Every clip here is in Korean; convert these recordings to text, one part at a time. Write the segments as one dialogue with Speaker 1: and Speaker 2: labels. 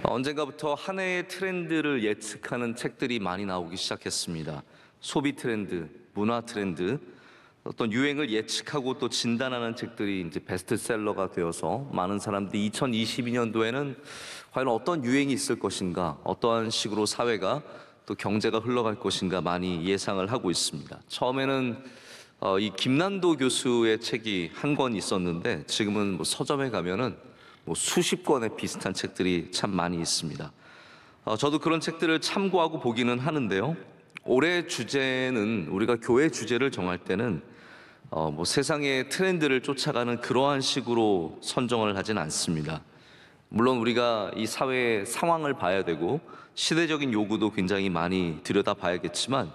Speaker 1: 언젠가부터 한 해의 트렌드를 예측하는 책들이 많이 나오기 시작했습니다. 소비 트렌드, 문화 트렌드, 어떤 유행을 예측하고 또 진단하는 책들이 이제 베스트셀러가 되어서 많은 사람들이 2022년도에는 과연 어떤 유행이 있을 것인가, 어떠한 식으로 사회가 또 경제가 흘러갈 것인가 많이 예상을 하고 있습니다. 처음에는 이 김난도 교수의 책이 한 권 있었는데 지금은 서점에 가면은 수십 권의 비슷한 책들이 참 많이 있습니다. 저도 그런 책들을 참고하고 보기는 하는데요. 올해 주제는 우리가 교회 주제를 정할 때는 세상의 트렌드를 쫓아가는 그러한 식으로 선정을 하진 않습니다. 물론 우리가 이 사회의 상황을 봐야 되고 시대적인 요구도 굉장히 많이 들여다봐야겠지만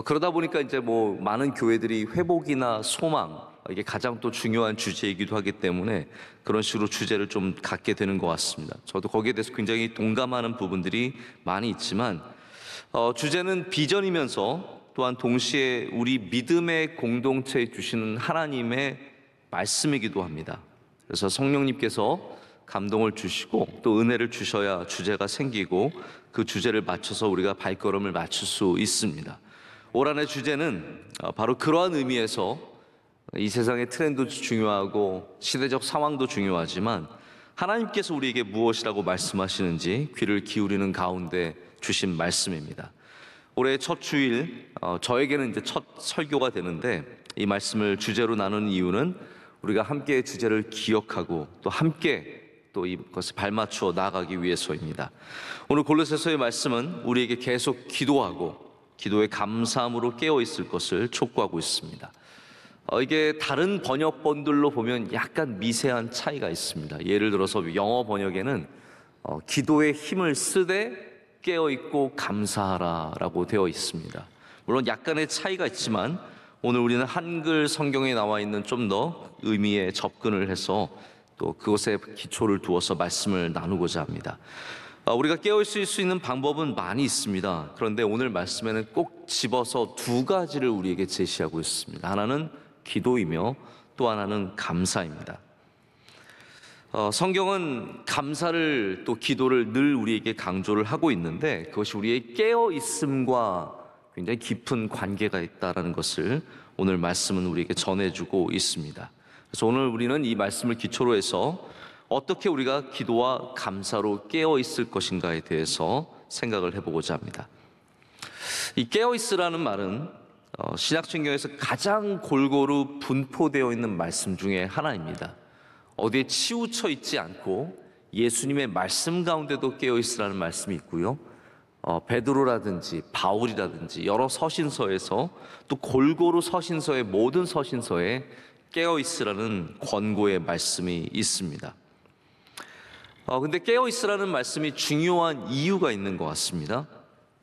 Speaker 1: 그러다 보니까 이제 많은 교회들이 회복이나 소망, 이게 가장 또 중요한 주제이기도 하기 때문에 그런 식으로 주제를 좀 갖게 되는 것 같습니다. 저도 거기에 대해서 굉장히 동감하는 부분들이 많이 있지만 주제는 비전이면서 또한 동시에 우리 믿음의 공동체에 주시는 하나님의 말씀이기도 합니다. 그래서 성령님께서 감동을 주시고 또 은혜를 주셔야 주제가 생기고 그 주제를 맞춰서 우리가 발걸음을 맞출 수 있습니다. 올 한해 주제는 바로 그러한 의미에서 이 세상의 트렌드도 중요하고 시대적 상황도 중요하지만 하나님께서 우리에게 무엇이라고 말씀하시는지 귀를 기울이는 가운데 주신 말씀입니다. 올해 첫 주일, 저에게는 이제 첫 설교가 되는데 이 말씀을 주제로 나누는 이유는 우리가 함께 주제를 기억하고 또 함께 또 이것을 발맞추어 나아가기 위해서입니다. 오늘 골로새서의 말씀은 우리에게 계속 기도하고 기도의 감사함으로 깨어 있을 것을 촉구하고 있습니다. 이게 다른 번역본들로 보면 약간 미세한 차이가 있습니다. 예를 들어서 영어 번역에는 기도의 힘을 쓰되 깨어있고 감사하라라고 되어 있습니다. 물론 약간의 차이가 있지만 오늘 우리는 한글 성경에 나와 있는 좀 더 의미에 접근을 해서 또 그것에 기초를 두어서 말씀을 나누고자 합니다. 우리가 깨어있을 수 있는 방법은 많이 있습니다. 그런데 오늘 말씀에는 꼭 집어서 두 가지를 우리에게 제시하고 있습니다. 하나는 기도이며 또 하나는 감사입니다. 성경은 감사를 또 기도를 늘 우리에게 강조를 하고 있는데 그것이 우리의 깨어있음과 굉장히 깊은 관계가 있다는 것을 오늘 말씀은 우리에게 전해주고 있습니다. 그래서 오늘 우리는 이 말씀을 기초로 해서 어떻게 우리가 기도와 감사로 깨어있을 것인가에 대해서 생각을 해보고자 합니다. 이 깨어있으라는 말은 신약성경에서 가장 골고루 분포되어 있는 말씀 중에 하나입니다. 어디에 치우쳐 있지 않고 예수님의 말씀 가운데도 깨어있으라는 말씀이 있고요. 베드로라든지 바울이라든지 여러 서신서에서 또 골고루 서신서의 모든 서신서에 깨어있으라는 권고의 말씀이 있습니다. 근데 깨어있으라는 말씀이 중요한 이유가 있는 것 같습니다.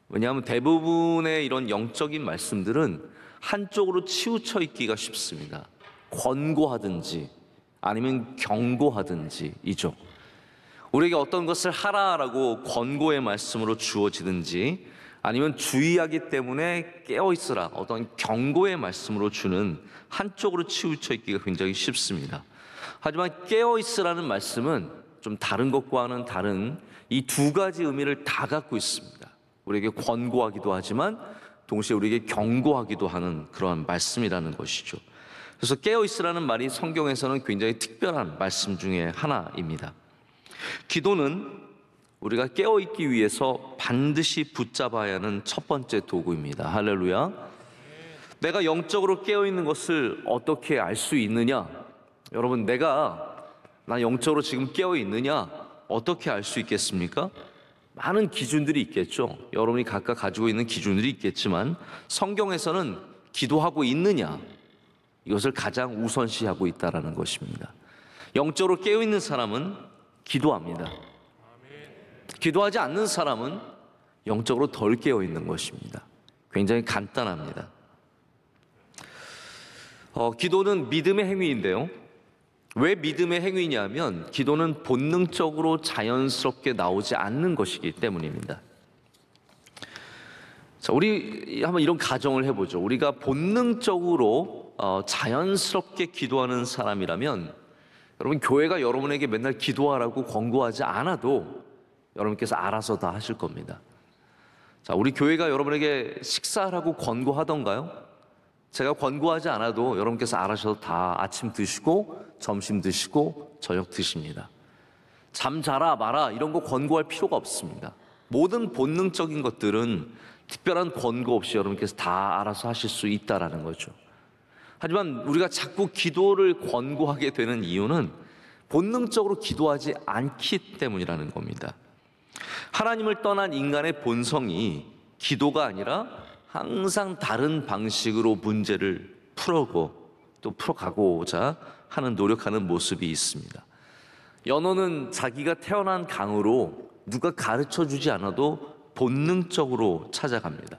Speaker 1: 왜냐하면 대부분의 이런 영적인 말씀들은 한쪽으로 치우쳐 있기가 쉽습니다. 권고하든지 아니면 경고하든지이죠. 우리에게 어떤 것을 하라라고 권고의 말씀으로 주어지든지 아니면 주의하기 때문에 깨어있으라 어떤 경고의 말씀으로 주는 한쪽으로 치우쳐 있기가 굉장히 쉽습니다. 하지만 깨어있으라는 말씀은 좀 다른 것과는 다른 이 두 가지 의미를 다 갖고 있습니다. 우리에게 권고하기도 하지만 동시에 우리에게 경고하기도 하는 그러한 말씀이라는 것이죠. 그래서 깨어있으라는 말이 성경에서는 굉장히 특별한 말씀 중에 하나입니다. 기도는 우리가 깨어있기 위해서 반드시 붙잡아야 하는 첫 번째 도구입니다. 할렐루야. 내가 영적으로 깨어있는 것을 어떻게 알 수 있느냐? 여러분, 나 영적으로 지금 깨어있느냐? 어떻게 알 수 있겠습니까? 많은 기준들이 있겠죠. 여러분이 각각 가지고 있는 기준들이 있겠지만 성경에서는 기도하고 있느냐? 이것을 가장 우선시하고 있다는 것입니다. 영적으로 깨어있는 사람은 기도합니다. 기도하지 않는 사람은 영적으로 덜 깨어있는 것입니다. 굉장히 간단합니다. 기도는 믿음의 행위인데요. 왜 믿음의 행위냐면 기도는 본능적으로 자연스럽게 나오지 않는 것이기 때문입니다. 자, 우리 한번 이런 가정을 해보죠. 우리가 본능적으로 자연스럽게 기도하는 사람이라면 여러분 교회가 여러분에게 맨날 기도하라고 권고하지 않아도 여러분께서 알아서 다 하실 겁니다. 자, 우리 교회가 여러분에게 식사하라고 권고하던가요? 제가 권고하지 않아도 여러분께서 알아서 다 아침 드시고 점심 드시고 저녁 드십니다. 잠 자라 마라 이런 거 권고할 필요가 없습니다. 모든 본능적인 것들은 특별한 권고 없이 여러분께서 다 알아서 하실 수 있다라는 거죠. 하지만 우리가 자꾸 기도를 권고하게 되는 이유는 본능적으로 기도하지 않기 때문이라는 겁니다. 하나님을 떠난 인간의 본성이 기도가 아니라 항상 다른 방식으로 문제를 풀고 또 풀어가고자 하는 노력하는 모습이 있습니다. 연호는 자기가 태어난 강으로 누가 가르쳐 주지 않아도 본능적으로 찾아갑니다.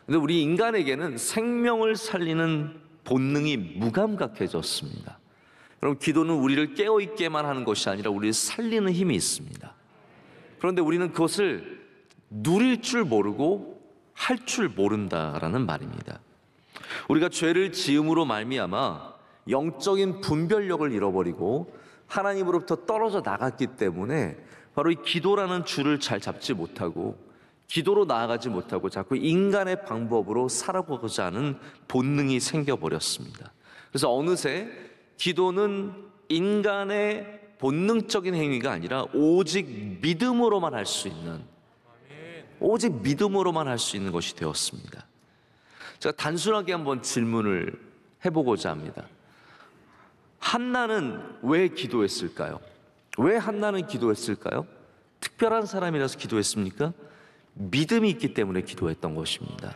Speaker 1: 근데 우리 인간에게는 생명을 살리는 본능이 무감각해졌습니다. 여러분, 기도는 우리를 깨어있게만 하는 것이 아니라 우리를 살리는 힘이 있습니다. 그런데 우리는 그것을 누릴 줄 모르고 할 줄 모른다라는 말입니다. 우리가 죄를 지음으로 말미암아 영적인 분별력을 잃어버리고 하나님으로부터 떨어져 나갔기 때문에 바로 이 기도라는 줄을 잘 잡지 못하고 기도로 나아가지 못하고 자꾸 인간의 방법으로 살아가고자 하는 본능이 생겨버렸습니다. 그래서 어느새 기도는 인간의 본능적인 행위가 아니라 오직 믿음으로만 할 수 있는, 오직 믿음으로만 할 수 있는 것이 되었습니다. 제가 단순하게 한번 질문을 해보고자 합니다. 한나는 왜 기도했을까요? 왜 한나는 기도했을까요? 특별한 사람이라서 기도했습니까? 믿음이 있기 때문에 기도했던 것입니다.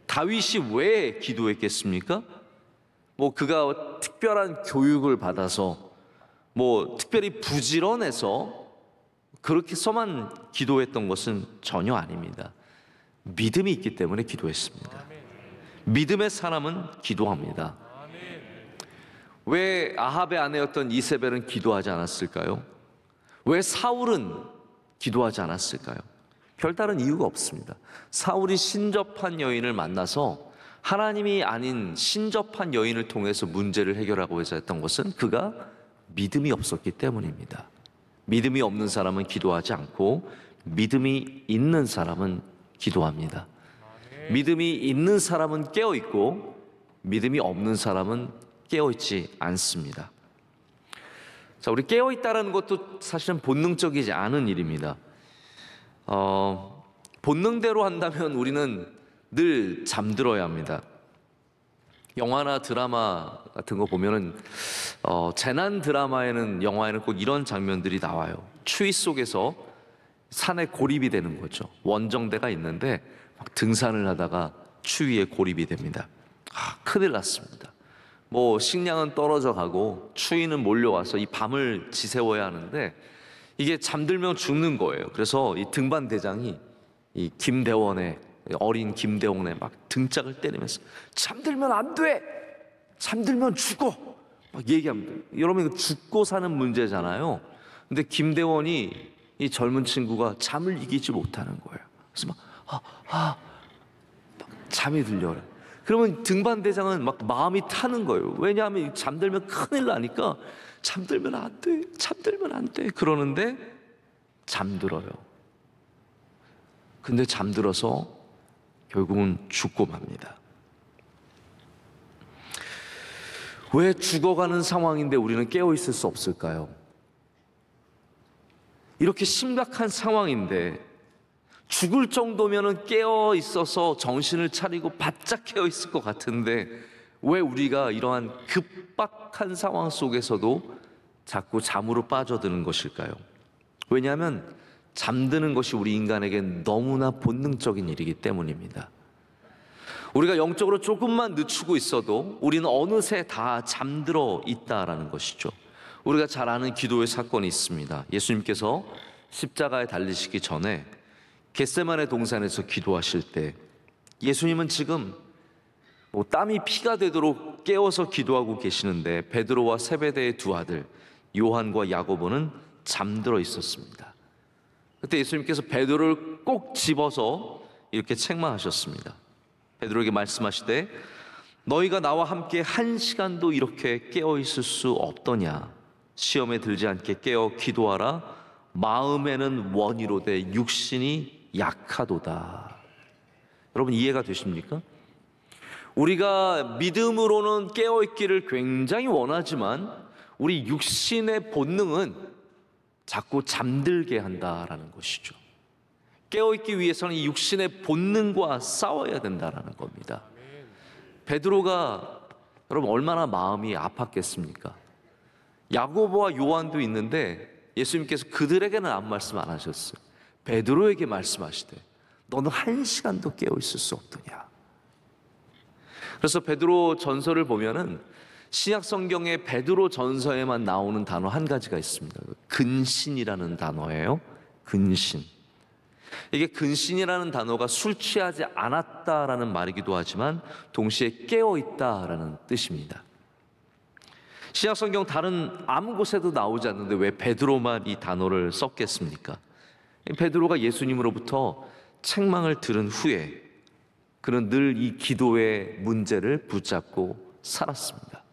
Speaker 1: 다윗이 왜 기도했겠습니까? 그가 특별한 교육을 받아서 특별히 부지런해서 그렇게서만 기도했던 것은 전혀 아닙니다. 믿음이 있기 때문에 기도했습니다. 믿음의 사람은 기도합니다. 왜 아합의 아내였던 이세벨은 기도하지 않았을까요? 왜 사울은 기도하지 않았을까요? 별다른 이유가 없습니다. 사울이 신접한 여인을 만나서 하나님이 아닌 신접한 여인을 통해서 문제를 해결하고자 했던 것은 그가 믿음이 없었기 때문입니다. 믿음이 없는 사람은 기도하지 않고 믿음이 있는 사람은 기도합니다. 믿음이 있는 사람은 깨어있고 믿음이 없는 사람은 깨어있지 않습니다. 자, 우리 깨어있다라는 것도 사실은 본능적이지 않은 일입니다. 본능대로 한다면 우리는 늘 잠들어야 합니다. 영화나 드라마 같은 거 보면은 재난 드라마에는, 영화에는 꼭 이런 장면들이 나와요. 추위 속에서 산에 고립이 되는 거죠. 원정대가 있는데 막 등산을 하다가 추위에 고립이 됩니다. 큰일 났습니다. 식량은 떨어져 가고 추위는 몰려와서 이 밤을 지새워야 하는데 이게 잠들면 죽는 거예요. 그래서 이 등반 대장이 이 김대원의, 어린 김대원의 막 등짝을 때리면서 잠들면 안 돼! 잠들면 죽어! 막 얘기합니다. 여러분, 이거 죽고 사는 문제잖아요. 근데 김대원이, 이 젊은 친구가 잠을 이기지 못하는 거예요. 그래서 막 잠이 들려요. 그러면 등반 대장은 막 마음이 타는 거예요. 왜냐하면 잠들면 큰일 나니까 잠들면 안 돼, 잠들면 안 돼 그러는데 잠들어요. 근데 잠들어서 결국은 죽고 맙니다. 왜 죽어가는 상황인데 우리는 깨어있을 수 없을까요? 이렇게 심각한 상황인데 죽을 정도면은 깨어있어서 정신을 차리고 바짝 깨어있을 것 같은데 왜 우리가 이러한 급박한 상황 속에서도 자꾸 잠으로 빠져드는 것일까요? 왜냐하면 잠드는 것이 우리 인간에겐 너무나 본능적인 일이기 때문입니다. 우리가 영적으로 조금만 늦추고 있어도 우리는 어느새 다 잠들어 있다라는 것이죠. 우리가 잘 아는 기도의 사건이 있습니다. 예수님께서 십자가에 달리시기 전에 겟세마네 동산에서 기도하실 때 예수님은 지금 땀이 피가 되도록 깨어서 기도하고 계시는데 베드로와 세베대의 두 아들 요한과 야고보는 잠들어 있었습니다. 그때 예수님께서 베드로를 꼭 집어서 이렇게 책망하셨습니다. 베드로에게 말씀하시되 너희가 나와 함께 1시간도 이렇게 깨어 있을 수 없더냐. 시험에 들지 않게 깨어 기도하라. 마음에는 원이로되 육신이 약하도다. 여러분 이해가 되십니까? 우리가 믿음으로는 깨어있기를 굉장히 원하지만 우리 육신의 본능은 자꾸 잠들게 한다라는 것이죠. 깨어있기 위해서는 이 육신의 본능과 싸워야 된다라는 겁니다. 베드로가 여러분 얼마나 마음이 아팠겠습니까? 야고보와 요한도 있는데 예수님께서 그들에게는 아무 말씀 안 하셨어요. 베드로에게 말씀하시되 너는 1시간도 깨어있을 수 없더냐. 그래서 베드로 전서를 보면은 신약 성경에 베드로 전서에만 나오는 단어 한 가지가 있습니다. 근신이라는 단어예요. 근신. 이게 근신이라는 단어가 술 취하지 않았다라는 말이기도 하지만 동시에 깨어있다라는 뜻입니다. 신약 성경 다른 아무 곳에도 나오지 않는데 왜 베드로만 이 단어를 썼겠습니까? 베드로가 예수님으로부터 책망을 들은 후에 그는 늘 이 기도의 문제를 붙잡고 살았습니다.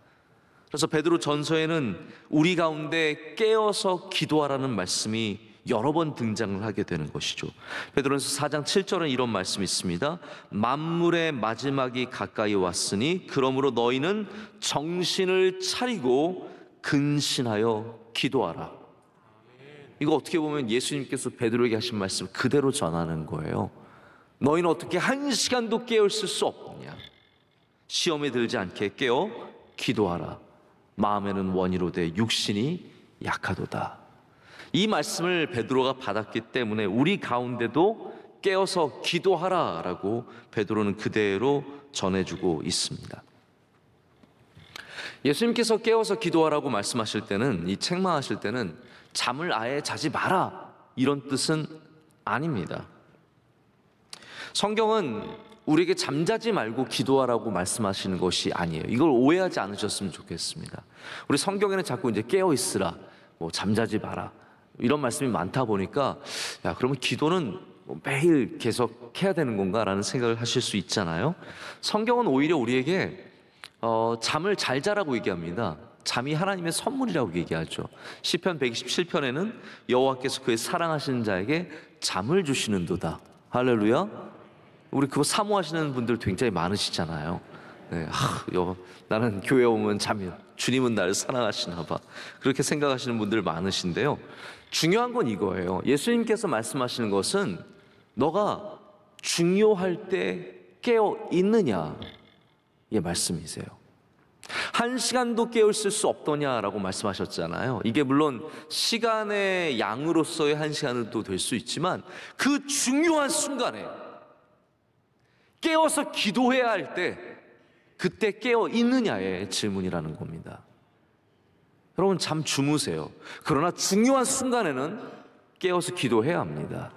Speaker 1: 그래서 베드로 전서에는 우리 가운데 깨어서 기도하라는 말씀이 여러 번 등장을 하게 되는 것이죠. 베드로전서 4장 7절에 이런 말씀이 있습니다. 만물의 마지막이 가까이 왔으니 그러므로 너희는 정신을 차리고 근신하여 기도하라. 이거 어떻게 보면 예수님께서 베드로에게 하신 말씀 그대로 전하는 거예요. 너희는 어떻게 1시간도 깨어있을 수 없느냐. 시험에 들지 않게 깨어 기도하라. 마음에는 원이로되 육신이 약하도다. 이 말씀을 베드로가 받았기 때문에 우리 가운데도 깨어서 기도하라라고 베드로는 그대로 전해주고 있습니다. 예수님께서 깨어서 기도하라고 말씀하실 때는, 이 책망하실 때는 잠을 아예 자지 마라 이런 뜻은 아닙니다. 성경은 우리에게 잠자지 말고 기도하라고 말씀하시는 것이 아니에요. 이걸 오해하지 않으셨으면 좋겠습니다. 우리 성경에는 자꾸 이제 깨어 있으라, 뭐 잠자지 마라 이런 말씀이 많다 보니까 야 그러면 기도는 매일 계속 해야 되는 건가라는 생각을 하실 수 있잖아요. 성경은 오히려 우리에게 잠을 잘 자라고 얘기합니다. 잠이 하나님의 선물이라고 얘기하죠. 시편 127편에는 여호와께서 그의 사랑하시는 자에게 잠을 주시는도다. 할렐루야. 우리 그거 사모하시는 분들 굉장히 많으시잖아요. 네, 나는 교회 오면 잠이, 주님은 나를 사랑하시나 봐. 그렇게 생각하시는 분들 많으신데요. 중요한 건 이거예요. 예수님께서 말씀하시는 것은 너가 중요할 때 깨어 있느냐 이 말씀이세요. 1시간도 깨어 있을 수 없더냐라고 말씀하셨잖아요. 이게 물론 시간의 양으로서의 1시간도 될 수 있지만 그 중요한 순간에 깨어서 기도해야 할 때 그때 깨어 있느냐의 질문이라는 겁니다. 여러분 잠 주무세요. 그러나 중요한 순간에는 깨어서 기도해야 합니다.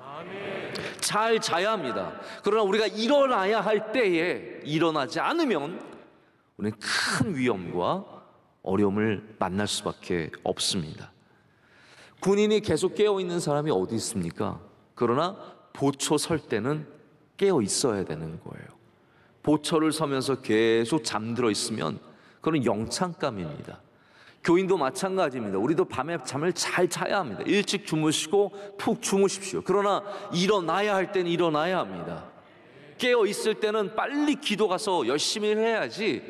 Speaker 1: 잘 자야 합니다. 그러나 우리가 일어나야 할 때에 일어나지 않으면 우리는 큰 위험과 어려움을 만날 수밖에 없습니다. 군인이 계속 깨어 있는 사람이 어디 있습니까? 그러나 보초 설 때는 깨어 있어야 되는 거예요. 보초를 서면서 계속 잠들어 있으면 그건 영창감입니다. 교인도 마찬가지입니다. 우리도 밤에 잠을 잘 자야 합니다. 일찍 주무시고 푹 주무십시오. 그러나 일어나야 할 때는 일어나야 합니다. 깨어 있을 때는 빨리 기도 가서 열심히 해야지,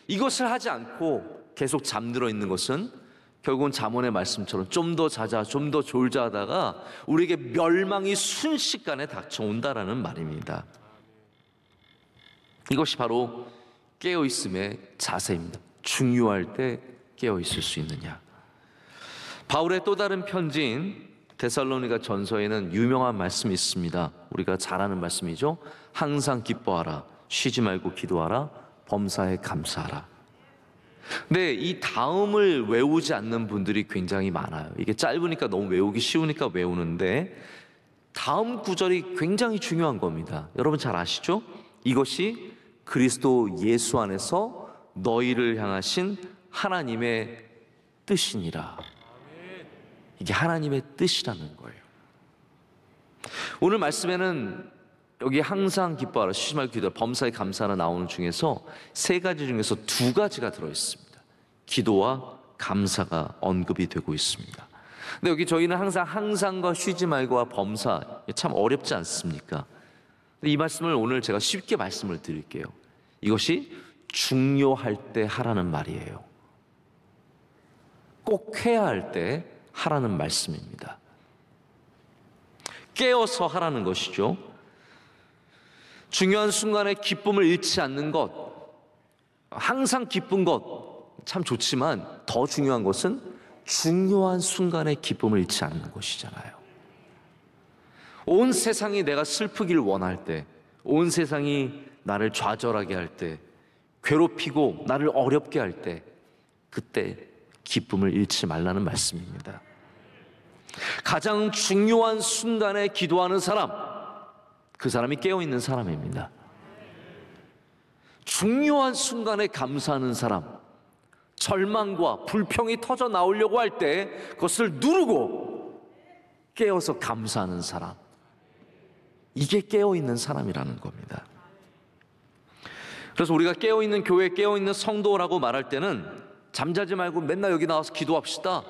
Speaker 1: 이것을 하지 않고 계속 잠들어 있는 것은 결국은 잠언의 말씀처럼 좀 더 자자, 좀 더 졸자 하다가 우리에게 멸망이 순식간에 닥쳐온다라는 말입니다. 이것이 바로 깨어있음의 자세입니다. 중요할 때 깨어있을 수 있느냐. 바울의 또 다른 편지인 데살로니가 전서에는 유명한 말씀이 있습니다. 우리가 잘 아는 말씀이죠. 항상 기뻐하라, 쉬지 말고 기도하라, 범사에 감사하라. 근데 이 다음을 외우지 않는 분들이 굉장히 많아요. 이게 짧으니까 너무 외우기 쉬우니까 외우는데 다음 구절이 굉장히 중요한 겁니다. 여러분 잘 아시죠? 이것이 그리스도 예수 안에서 너희를 향하신 하나님의 뜻이니라. 이게 하나님의 뜻이라는 거예요. 오늘 말씀에는 여기 항상 기뻐하라, 쉬지 말고 기도하라, 범사에 감사하라 나오는 중에서 세 가지 중에서 두 가지가 들어있습니다. 기도와 감사가 언급이 되고 있습니다. 근데 여기 저희는 항상과 쉬지 말고와 범사, 참 어렵지 않습니까? 근데 이 말씀을 오늘 제가 쉽게 말씀을 드릴게요. 이것이 중요할 때 하라는 말이에요. 꼭 해야 할 때 하라는 말씀입니다. 깨어서 하라는 것이죠. 중요한 순간에 기쁨을 잃지 않는 것, 항상 기쁜 것 참 좋지만 더 중요한 것은 중요한 순간에 기쁨을 잃지 않는 것이잖아요. 온 세상이 내가 슬프길 원할 때, 온 세상이 나를 좌절하게 할 때, 괴롭히고 나를 어렵게 할 때, 그때 기쁨을 잃지 말라는 말씀입니다. 가장 중요한 순간에 기도하는 사람, 그 사람이 깨어있는 사람입니다. 중요한 순간에 감사하는 사람, 절망과 불평이 터져 나오려고 할 때 그것을 누르고 깨어서 감사하는 사람, 이게 깨어있는 사람이라는 겁니다. 그래서 우리가 깨어있는 교회, 깨어있는 성도라고 말할 때는 잠자지 말고 맨날 여기 나와서 기도합시다,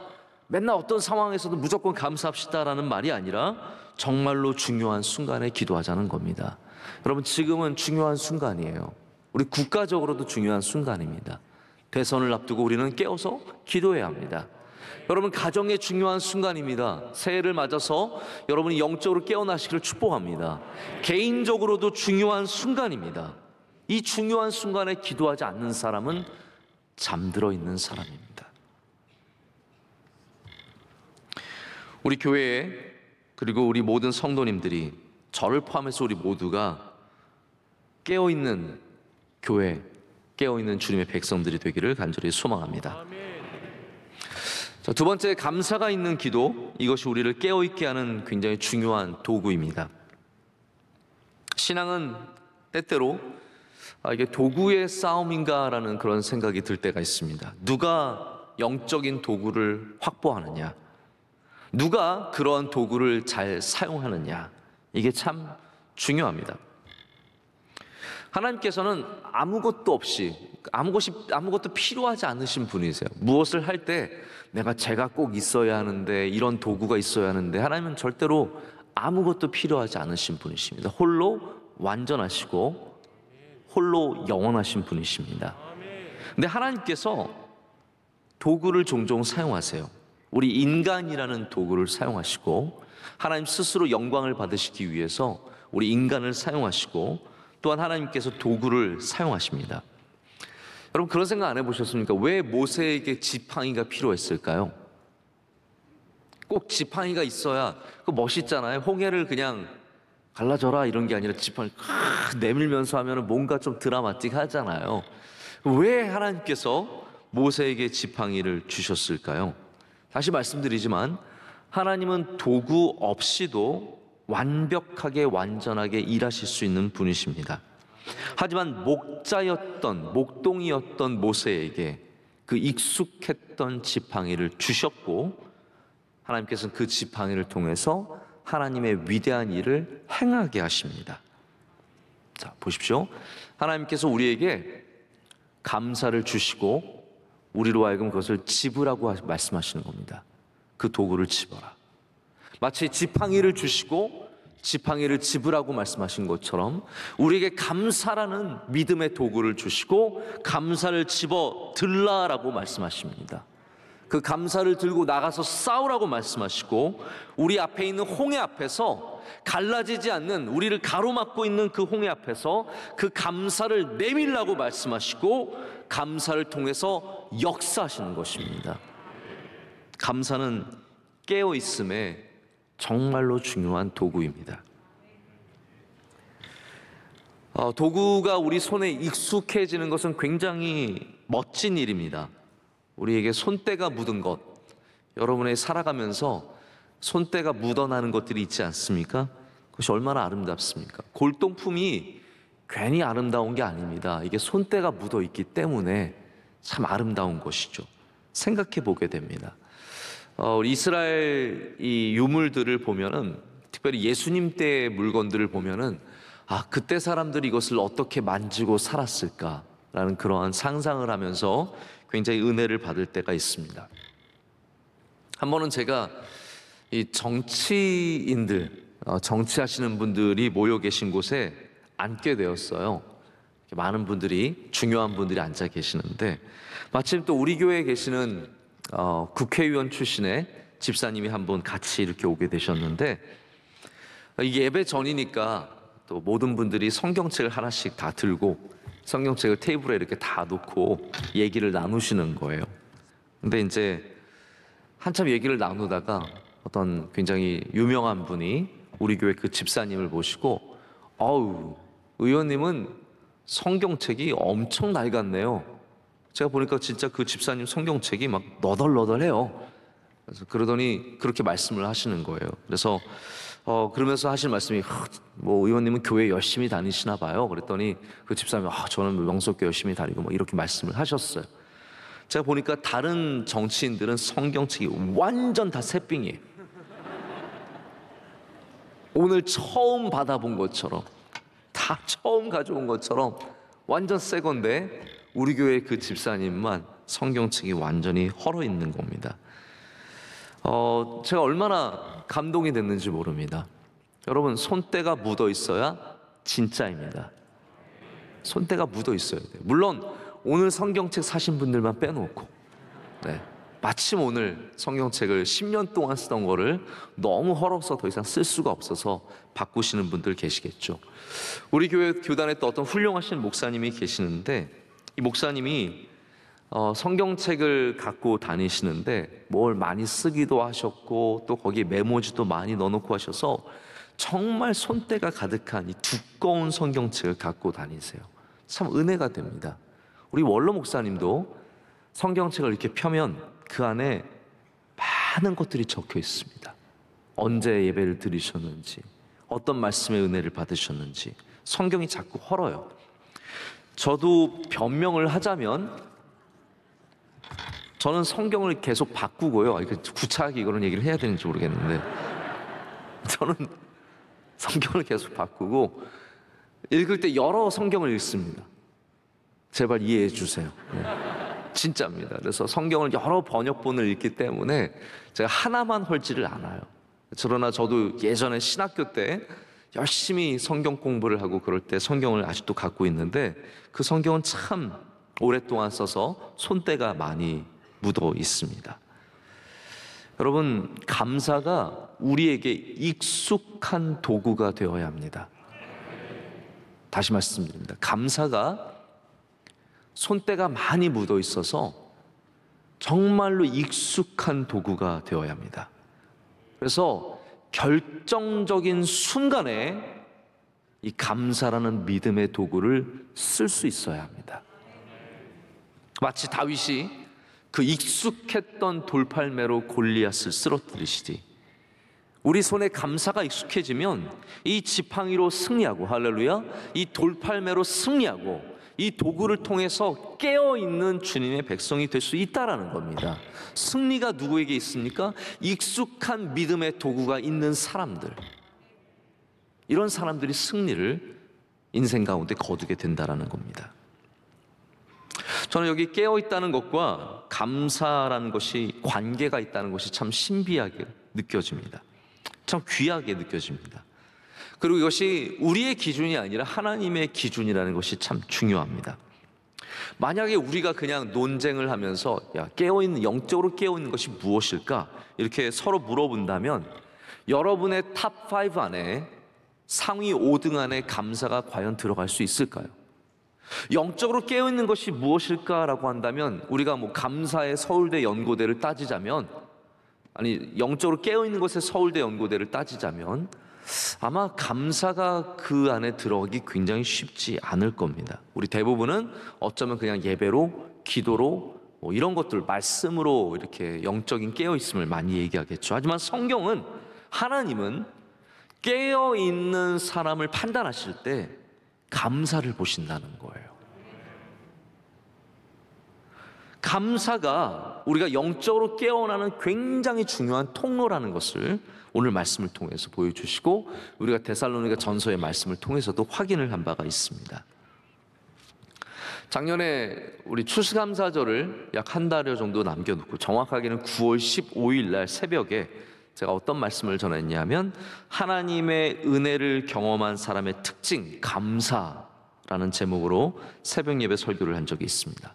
Speaker 1: 맨날 어떤 상황에서도 무조건 감사합시다라는 말이 아니라 정말로 중요한 순간에 기도하자는 겁니다. 여러분, 지금은 중요한 순간이에요. 우리 국가적으로도 중요한 순간입니다. 대선을 앞두고 우리는 깨어서 기도해야 합니다. 여러분, 가정의 중요한 순간입니다. 새해를 맞아서 여러분이 영적으로 깨어나시기를 축복합니다. 개인적으로도 중요한 순간입니다. 이 중요한 순간에 기도하지 않는 사람은 잠들어 있는 사람입니다. 우리 교회에, 그리고 우리 모든 성도님들이, 저를 포함해서 우리 모두가 깨어있는 교회, 깨어있는 주님의 백성들이 되기를 간절히 소망합니다. 자, 두 번째, 감사가 있는 기도, 이것이 우리를 깨어있게 하는 굉장히 중요한 도구입니다. 신앙은 때때로 이게 도구의 싸움인가라는 그런 생각이 들 때가 있습니다. 누가 영적인 도구를 확보하느냐, 누가 그러한 도구를 잘 사용하느냐, 이게 참 중요합니다. 하나님께서는 아무것도 없이, 아무것도 필요하지 않으신 분이세요. 무엇을 할 때 제가 꼭 있어야 하는데, 이런 도구가 있어야 하는데, 하나님은 절대로 아무것도 필요하지 않으신 분이십니다. 홀로 완전하시고 홀로 영원하신 분이십니다. 근데 하나님께서 도구를 종종 사용하세요. 우리 인간이라는 도구를 사용하시고, 하나님 스스로 영광을 받으시기 위해서 우리 인간을 사용하시고, 또한 하나님께서 도구를 사용하십니다. 여러분, 그런 생각 안 해보셨습니까? 왜 모세에게 지팡이가 필요했을까요? 꼭 지팡이가 있어야 멋있잖아요. 홍해를 그냥 갈라져라 이런 게 아니라 지팡이 내밀면서 하면 뭔가 좀 드라마틱하잖아요. 왜 하나님께서 모세에게 지팡이를 주셨을까요? 다시 말씀드리지만 하나님은 도구 없이도 완벽하게 완전하게 일하실 수 있는 분이십니다. 하지만 목동이었던 모세에게 그 익숙했던 지팡이를 주셨고, 하나님께서는 그 지팡이를 통해서 하나님의 위대한 일을 행하게 하십니다. 자, 보십시오. 하나님께서 우리에게 감사를 주시고 우리로 하여금 그것을 집으라고 말씀하시는 겁니다. 그 도구를 집어라. 마치 지팡이를 주시고 지팡이를 집으라고 말씀하신 것처럼 우리에게 감사라는 믿음의 도구를 주시고 감사를 집어 들라라고 말씀하십니다. 그 감사를 들고 나가서 싸우라고 말씀하시고, 우리 앞에 있는 홍해 앞에서 갈라지지 않는, 우리를 가로막고 있는 그 홍해 앞에서 그 감사를 내밀라고 말씀하시고, 감사를 통해서 역사하시는 것입니다. 감사는 깨어있음에 정말로 중요한 도구입니다. 도구가 우리 손에 익숙해지는 것은 굉장히 멋진 일입니다. 우리에게 손때가 묻은 것, 여러분의 살아가면서 손때가 묻어나는 것들이 있지 않습니까? 그것이 얼마나 아름답습니까? 골동품이 괜히 아름다운 게 아닙니다. 이게 손때가 묻어 있기 때문에 참 아름다운 것이죠. 생각해 보게 됩니다. 우리 이스라엘 이 유물들을 보면은, 특별히 예수님 때의 물건들을 보면은, 그때 사람들이 이것을 어떻게 만지고 살았을까라는 그러한 상상을 하면서 굉장히 은혜를 받을 때가 있습니다. 한 번은 제가 이 정치인들, 정치하시는 분들이 모여 계신 곳에 앉게 되었어요. 많은 분들이, 중요한 분들이 앉아 계시는데 마침 또 우리 교회에 계시는 국회의원 출신의 집사님이 한 분 같이 이렇게 오게 되셨는데, 이게 예배 전이니까 또 모든 분들이 성경책을 하나씩 다 들고 성경책을 테이블에 이렇게 다 놓고 얘기를 나누시는 거예요. 근데 이제 한참 얘기를 나누다가 어떤 굉장히 유명한 분이 우리 교회 그 집사님을 보시고, 아우, 의원님은 성경책이 엄청 낡았네요. 제가 보니까 진짜 그 집사님 성경책이 막 너덜너덜해요. 그래서 그러더니 그렇게 말씀을 하시는 거예요. 그래서 그러면서 하신 말씀이, 뭐 의원님은 교회 열심히 다니시나 봐요. 그랬더니 그 집사님이, 저는 명석교 열심히 다니고 뭐 이렇게 말씀을 하셨어요. 제가 보니까 다른 정치인들은 성경책이 완전 다 새삥이에요. 오늘 처음 받아본 것처럼, 다 처음 가져온 것처럼 완전 새 건데 우리 교회 그 집사님만 성경책이 완전히 헐어 있는 겁니다. 제가 얼마나 감동이 됐는지 모릅니다. 여러분, 손때가 묻어 있어야 진짜입니다. 손때가 묻어 있어야 돼요. 물론 오늘 성경책 사신 분들만 빼놓고, 마침 오늘 성경책을 10년 동안 쓰던 거를 너무 헐어서 더 이상 쓸 수가 없어서 바꾸시는 분들 계시겠죠. 우리 교회 교단에 또 어떤 훌륭하신 목사님이 계시는데, 이 목사님이 성경책을 갖고 다니시는데 뭘 많이 쓰기도 하셨고 또 거기에 메모지도 많이 넣어놓고 하셔서 정말 손때가 가득한 이 두꺼운 성경책을 갖고 다니세요. 참 은혜가 됩니다. 우리 원로 목사님도 성경책을 이렇게 펴면 그 안에 많은 것들이 적혀 있습니다. 언제 예배를 드리셨는지, 어떤 말씀의 은혜를 받으셨는지. 성경이 자꾸 헐어요. 저도 변명을 하자면 저는 성경을 계속 바꾸고요. 구차하게 이런 얘기를 해야 되는지 모르겠는데 저는 성경을 계속 바꾸고 읽을 때 여러 성경을 읽습니다. 제발 이해해 주세요. 진짜입니다. 그래서 성경을 여러 번역본을 읽기 때문에 제가 하나만 헐지를 않아요. 그러나 저도 예전에 신학교 때 열심히 성경 공부를 하고 그럴 때 성경을 아직도 갖고 있는데 그 성경은 참 오랫동안 써서 손때가 많이 묻어 있습니다. 여러분, 감사가 우리에게 익숙한 도구가 되어야 합니다. 다시 말씀드립니다. 감사가 손때가 많이 묻어 있어서 정말로 익숙한 도구가 되어야 합니다. 그래서 결정적인 순간에 이 감사라는 믿음의 도구를 쓸 수 있어야 합니다. 마치 다윗이 그 익숙했던 돌팔매로 골리앗을 쓰러뜨리시지, 우리 손에 감사가 익숙해지면 이 지팡이로 승리하고, 할렐루야, 이 돌팔매로 승리하고 이 도구를 통해서 깨어있는 주님의 백성이 될 수 있다라는 겁니다. 승리가 누구에게 있습니까? 익숙한 믿음의 도구가 있는 사람들, 이런 사람들이 승리를 인생 가운데 거두게 된다라는 겁니다. 저는 여기 깨어있다는 것과 감사라는 것이 관계가 있다는 것이 참 신비하게 느껴집니다. 참 귀하게 느껴집니다. 그리고 이것이 우리의 기준이 아니라 하나님의 기준이라는 것이 참 중요합니다. 만약에 우리가 그냥 논쟁을 하면서 깨어있는, 영적으로 깨어있는 것이 무엇일까? 이렇게 서로 물어본다면 여러분의 탑5 안에, 상위 5등 안에 감사가 과연 들어갈 수 있을까요? 영적으로 깨어있는 것이 무엇일까라고 한다면, 우리가 뭐 감사의 서울대 연고대를 따지자면, 아니 영적으로 깨어있는 것의 서울대 연고대를 따지자면 아마 감사가 그 안에 들어가기 굉장히 쉽지 않을 겁니다. 우리 대부분은 어쩌면 그냥 예배로, 기도로, 뭐 이런 것들, 말씀으로 이렇게 영적인 깨어있음을 많이 얘기하겠죠. 하지만 성경은, 하나님은 깨어있는 사람을 판단하실 때 감사를 보신다는 거예요. 감사가 우리가 영적으로 깨어나는 굉장히 중요한 통로라는 것을 오늘 말씀을 통해서 보여주시고, 우리가 데살로니가 전서의 말씀을 통해서도 확인을 한 바가 있습니다. 작년에 우리 추수감사절을 약 한 달여 정도 남겨놓고 정확하게는 9월 15일 날 새벽에 제가 어떤 말씀을 전했냐면 하나님의 은혜를 경험한 사람의 특징, 감사라는 제목으로 새벽 예배 설교를 한 적이 있습니다.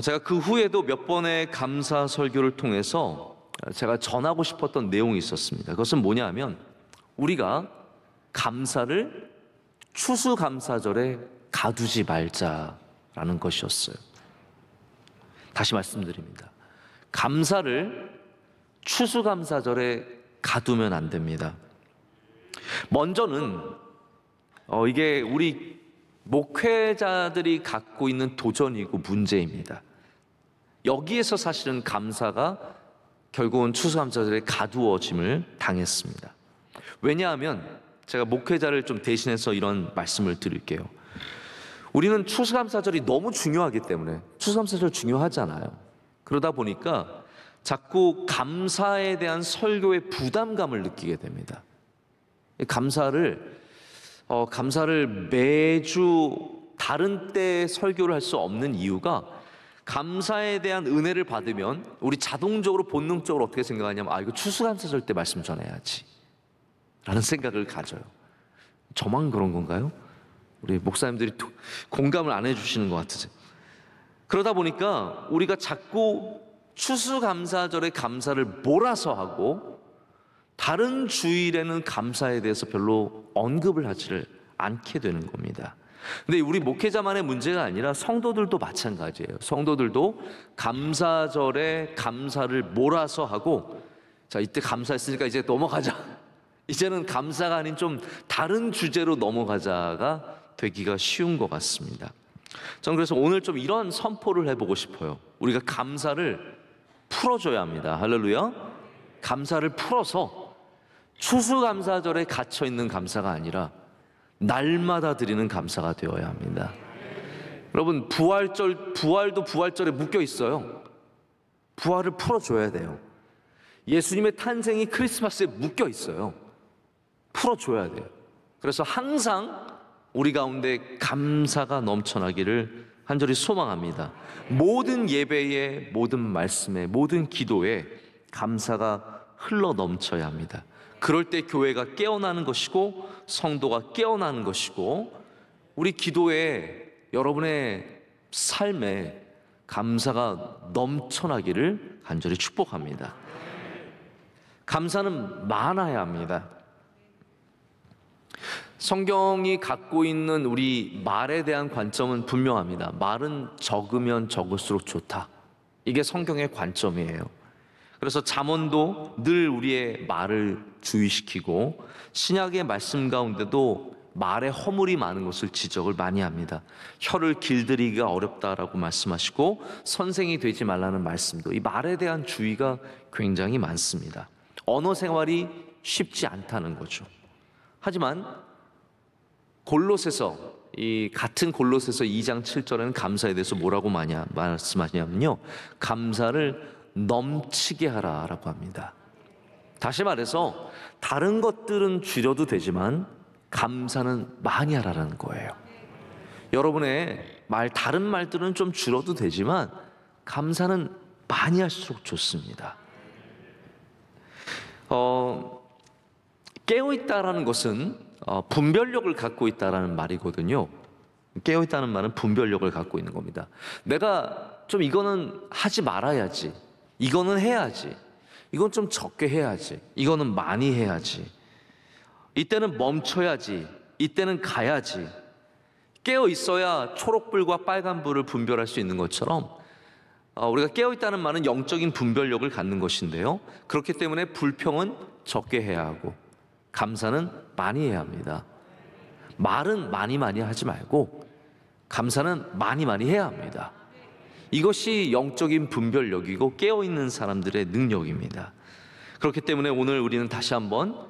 Speaker 1: 제가 그 후에도 몇 번의 감사 설교를 통해서 제가 전하고 싶었던 내용이 있었습니다. 그것은 뭐냐면 우리가 감사를 추수감사절에 가두지 말자라는 것이었어요. 다시 말씀드립니다. 감사를 추수감사절에 가두면 안 됩니다. 먼저는 이게 우리 목회자들이 갖고 있는 도전이고 문제입니다. 여기에서 사실은 감사가 결국은 추수감사절에 가두어짐을 당했습니다. 왜냐하면 제가 목회자를 좀 대신해서 이런 말씀을 드릴게요. 우리는 추수감사절이 너무 중요하기 때문에, 추수감사절 중요하잖아요. 그러다 보니까 자꾸 감사에 대한 설교의 부담감을 느끼게 됩니다. 감사를 매주 다른 때 설교를 할 수 없는 이유가, 감사에 대한 은혜를 받으면 우리 자동적으로 본능적으로 어떻게 생각하냐면 이거 추수감사절 때 말씀 전해야지 라는 생각을 가져요. 저만 그런 건가요? 우리 목사님들이 공감을 안 해주시는 것 같으세요. 그러다 보니까 우리가 자꾸 추수감사절에 감사를 몰아서 하고 다른 주일에는 감사에 대해서 별로 언급을 하지를 않게 되는 겁니다. 근데 우리 목회자만의 문제가 아니라 성도들도 마찬가지예요. 성도들도 감사절에 감사를 몰아서 하고, 자, 이때 감사했으니까 이제 넘어가자, 이제는 감사가 아닌 좀 다른 주제로 넘어가자가 되기가 쉬운 것 같습니다. 저는 그래서 오늘 좀 이런 선포를 해보고 싶어요. 우리가 감사를 풀어줘야 합니다. 할렐루야. 감사를 풀어서 추수감사절에 갇혀있는 감사가 아니라 날마다 드리는 감사가 되어야 합니다. 여러분, 부활도 부활절에 묶여 있어요. 부활을 풀어줘야 돼요. 예수님의 탄생이 크리스마스에 묶여 있어요. 풀어줘야 돼요. 그래서 항상 우리 가운데 감사가 넘쳐나기를 간절히 소망합니다. 모든 예배에, 모든 말씀에, 모든 기도에 감사가 흘러 넘쳐야 합니다. 그럴 때 교회가 깨어나는 것이고 성도가 깨어나는 것이고, 우리 기도에, 여러분의 삶에 감사가 넘쳐나기를 간절히 축복합니다. 감사는 많아야 합니다. 성경이 갖고 있는 우리 말에 대한 관점은 분명합니다. 말은 적으면 적을수록 좋다. 이게 성경의 관점이에요. 그래서 잠언도 늘 우리의 말을 주의시키고, 신약의 말씀 가운데도 말에 허물이 많은 것을 지적을 많이 합니다. 혀를 길들이기가 어렵다라고 말씀하시고, 선생이 되지 말라는 말씀도, 이 말에 대한 주의가 굉장히 많습니다. 언어 생활이 쉽지 않다는 거죠. 하지만 같은 골로새서 2장 7절에는 감사에 대해서 뭐라고 말씀하냐면요, 감사를 넘치게 하라라고 합니다. 다시 말해서 다른 것들은 줄여도 되지만 감사는 많이 하라는 거예요. 여러분의 다른 말들은 좀 줄어도 되지만 감사는 많이 할수록 좋습니다. 깨어있다라는 것은 분별력을 갖고 있다라는 말이거든요. 깨어있다는 말은 분별력을 갖고 있는 겁니다. 내가 좀 이거는 하지 말아야지, 이거는 해야지, 이건 좀 적게 해야지, 이거는 많이 해야지, 이때는 멈춰야지, 이때는 가야지. 깨어 있어야 초록불과 빨간불을 분별할 수 있는 것처럼, 우리가 깨어 있다는 말은 영적인 분별력을 갖는 것인데요, 그렇기 때문에 불평은 적게 해야 하고 감사는 많이 해야 합니다. 말은 많이 하지 말고 감사는 많이 해야 합니다. 이것이 영적인 분별력이고 깨어있는 사람들의 능력입니다. 그렇기 때문에 오늘 우리는 다시 한번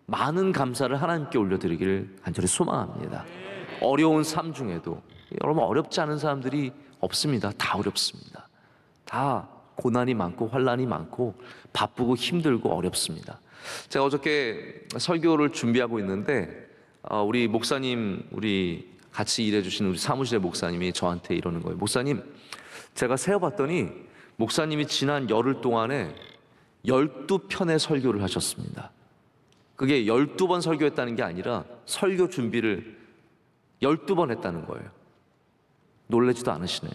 Speaker 1: 많은 감사를 하나님께 올려드리기를 간절히 소망합니다. 어려운 삶 중에도, 여러분, 어렵지 않은 사람들이 없습니다. 다 어렵습니다. 다 고난이 많고 환난이 많고 바쁘고 힘들고 어렵습니다. 제가 어저께 설교를 준비하고 있는데 우리 목사님, 우리 같이 일해주신 우리 사무실의 목사님이 저한테 이러는 거예요. 목사님, 제가 세어봤더니 목사님이 지난 열흘 동안에 12편의 설교를 하셨습니다. 그게 12번 설교했다는 게 아니라 설교 준비를 12번 했다는 거예요. 놀라지도 않으시네요.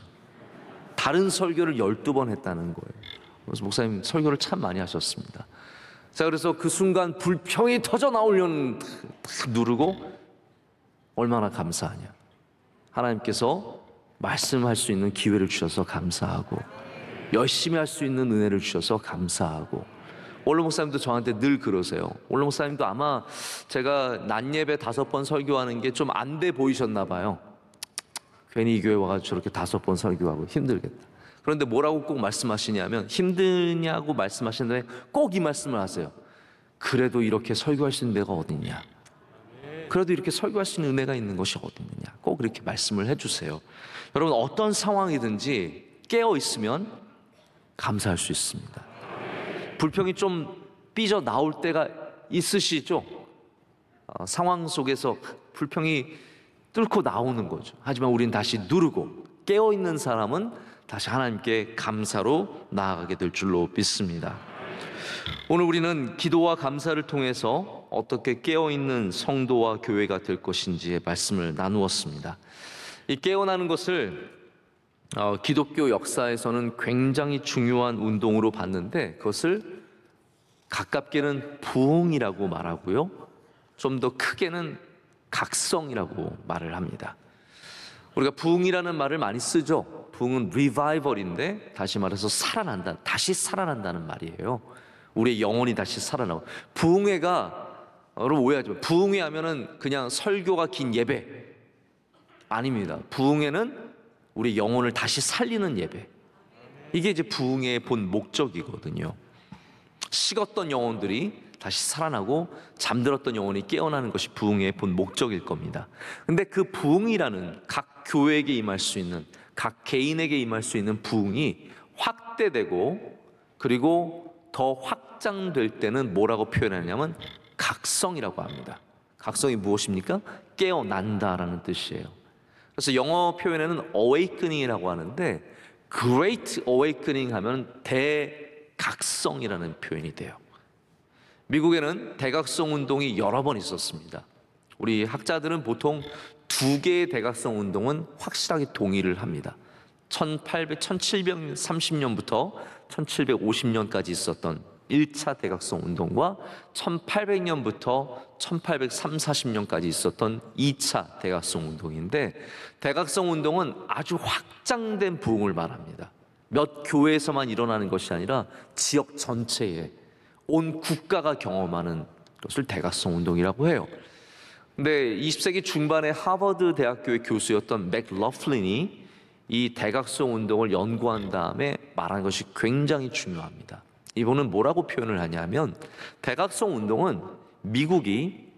Speaker 1: 다른 설교를 12번 했다는 거예요. 그래서 목사님 설교를 참 많이 하셨습니다. 자, 그래서 그 순간 불평이 터져 나오려는 탁 누르고 얼마나 감사하냐. 하나님께서 말씀할 수 있는 기회를 주셔서 감사하고 열심히 할 수 있는 은혜를 주셔서 감사하고. 원로 목사님도 저한테 늘 그러세요. 원로 목사님도 아마 제가 낮 예배 5번 설교하는 게 좀 안 돼 보이셨나 봐요. 괜히 이 교회 와가지고 저렇게 5번 설교하고 힘들겠다. 그런데 뭐라고 꼭 말씀하시냐면, 힘드냐고 말씀하시는데 꼭 이 말씀을 하세요. 그래도 이렇게 설교할 수 있는 데가 어딨냐. 그래도 이렇게 설교할 수 있는 은혜가 있는 것이 어딨느냐. 꼭 그렇게 말씀을 해주세요. 여러분, 어떤 상황이든지 깨어 있으면 감사할 수 있습니다. 불평이 좀 삐져 나올 때가 있으시죠? 상황 속에서 불평이 뚫고 나오는 거죠. 하지만 우리는 다시 누르고, 깨어있는 사람은 다시 하나님께 감사로 나아가게 될 줄로 믿습니다. 오늘 우리는 기도와 감사를 통해서 어떻게 깨어있는 성도와 교회가 될 것인지의 말씀을 나누었습니다. 이 깨어나는 것을 기독교 역사에서는 굉장히 중요한 운동으로 봤는데, 그것을 가깝게는 부흥이라고 말하고요, 좀 더 크게는 각성이라고 말을 합니다. 우리가 부흥이라는 말을 많이 쓰죠. 부흥은 리바이벌인데, 다시 말해서 살아난다, 다시 살아난다는 말이에요. 우리의 영혼이 다시 살아나고. 부흥회가, 여러분 오해하지 마세요. 부흥회 하면은 그냥 설교가 긴 예배 아닙니다. 부흥회는 우리 영혼을 다시 살리는 예배. 이게 이제 부흥회의 본 목적이거든요. 식었던 영혼들이 다시 살아나고 잠들었던 영혼이 깨어나는 것이 부흥회의 본 목적일 겁니다. 근데 그 부흥이라는, 각 교회에게 임할 수 있는, 각 개인에게 임할 수 있는 부흥이 확대되고 그리고 더 확장될 때는 뭐라고 표현하냐면 각성이라고 합니다. 각성이 무엇입니까? 깨어난다라는 뜻이에요. 그래서 영어 표현에는 awakening이라고 하는데, great awakening 하면 대각성이라는 표현이 돼요. 미국에는 대각성 운동이 여러 번 있었습니다. 우리 학자들은 보통 2개의 대각성 운동은 확실하게 동의를 합니다. 1730년부터 1750년까지 있었던 1차 대각성 운동과 1800년부터 1830~40년까지 있었던 2차 대각성 운동인데, 대각성 운동은 아주 확장된 부흥을 말합니다. 몇 교회에서만 일어나는 것이 아니라 지역 전체에, 온 국가가 경험하는 것을 대각성 운동이라고 해요. 근데 20세기 중반에 하버드 대학교의 교수였던 맥러플린이 이 대각성 운동을 연구한 다음에 말한 것이 굉장히 중요합니다. 이분은 뭐라고 표현을 하냐면, 대각성 운동은 미국이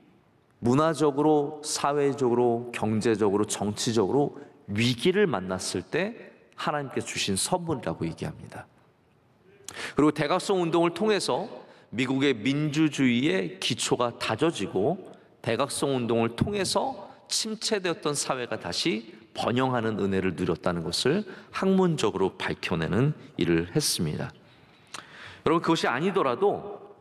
Speaker 1: 문화적으로, 사회적으로, 경제적으로, 정치적으로 위기를 만났을 때 하나님께서 주신 선물이라고 얘기합니다. 그리고 대각성 운동을 통해서 미국의 민주주의의 기초가 다져지고, 대각성 운동을 통해서 침체되었던 사회가 다시 번영하는 은혜를 누렸다는 것을 학문적으로 밝혀내는 일을 했습니다. 여러분, 그것이 아니더라도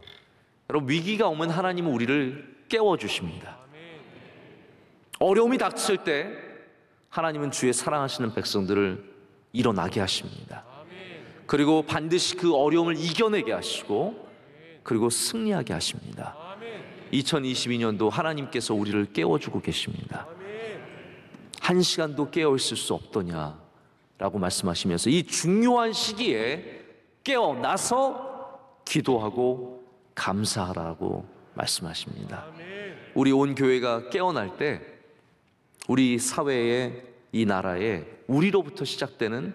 Speaker 1: 여러분, 위기가 오면 하나님은 우리를 깨워주십니다. 어려움이 닥칠 때 하나님은 주의 사랑하시는 백성들을 일어나게 하십니다. 그리고 반드시 그 어려움을 이겨내게 하시고, 그리고 승리하게 하십니다. 2022년도 하나님께서 우리를 깨워주고 계십니다. 한 시간도 깨어있을 수 없더냐라고 말씀하시면서 이 중요한 시기에 깨어나서 기도하고 감사하라고 말씀하십니다. 우리 온 교회가 깨어날 때 우리 사회에, 이 나라에 우리로부터 시작되는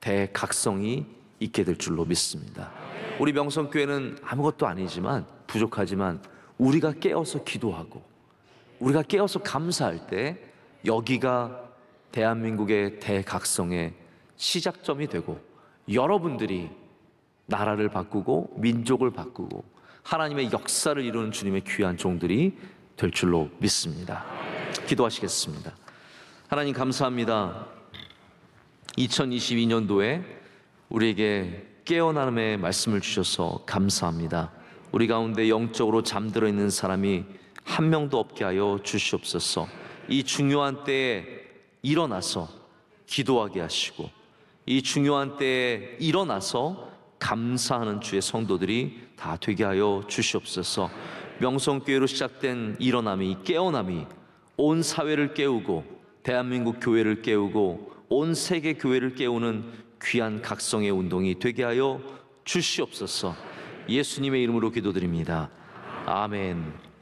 Speaker 1: 대각성이 있게 될 줄로 믿습니다. 우리 명성교회는 아무것도 아니지만, 부족하지만 우리가 깨어서 기도하고 우리가 깨어서 감사할 때 여기가 대한민국의 대각성의 시작점이 되고, 여러분들이 나라를 바꾸고 민족을 바꾸고 하나님의 역사를 이루는 주님의 귀한 종들이 될 줄로 믿습니다. 기도하시겠습니다. 하나님 감사합니다. 2022년도에 우리에게 깨어남의 말씀을 주셔서 감사합니다. 우리 가운데 영적으로 잠들어 있는 사람이 한 명도 없게 하여 주시옵소서. 이 중요한 때에 일어나서 기도하게 하시고, 이 중요한 때에 일어나서 감사하는 주의 성도들이 다 되게 하여 주시옵소서. 명성교회로 시작된 일어남이, 깨어남이 온 사회를 깨우고 대한민국 교회를 깨우고 온 세계 교회를 깨우는 귀한 각성의 운동이 되게 하여 주시옵소서. 예수님의 이름으로 기도드립니다. 아멘.